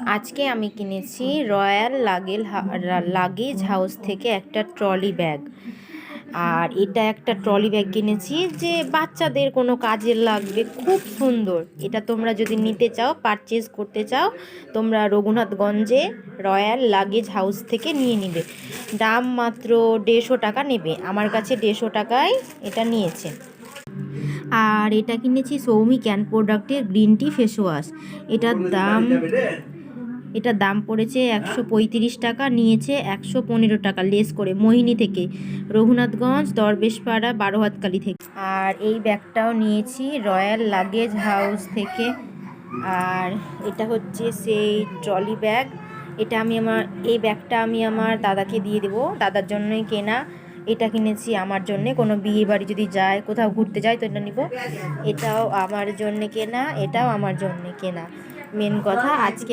আজকে আমি কিনেছি রয়্যাল লাগেজ হাউস থেকে একটা ট্রলি ব্যাগ। আর এটা একটা ট্রলি ব্যাগ কিনেছি যে বাচ্চাদের কোনো কাজে লাগবে, খুব সুন্দর। এটা তোমরা যদি নিতে চাও, পারচেজ করতে চাও, তোমরা রঘুনাথগঞ্জে রয়্যাল লাগেজ হাউস থেকে নিয়ে নিবে। দাম মাত্র 150 টাকা নেবে, আমার কাছে 150 টাকায় এটা নিয়েছে। আর এটা কিনেছি সৌমি ক্যান প্রোডাক্টের গ্রিন টি ফেস ওয়াশ। এটার দাম পড়েছে 135 টাকা, নিয়েছে 115 টাকা লেস করে মোহিনী থেকে, রঘুনাথগঞ্জ দরবেশপাড়া বারোহাতকালী থেকে। আর এই ব্যাগটাও নিয়েছি রয়্যাল লাগেজ হাউস থেকে। আর এটা হচ্ছে সেই ট্রলি ব্যাগ। এই ব্যাগটা আমি আমার দাদাকে দিয়ে দেবো, দাদার জন্যই কেনা। এটা কিনেছি আমার জন্যে, কোনো বিয়ে বাড়ি যদি যায়, কোথাও ঘুরতে যায় তো এটা নিব। এটাও আমার জন্যে কেনা, এটাও আমার জন্যে কেনা। মেন কথা আজকে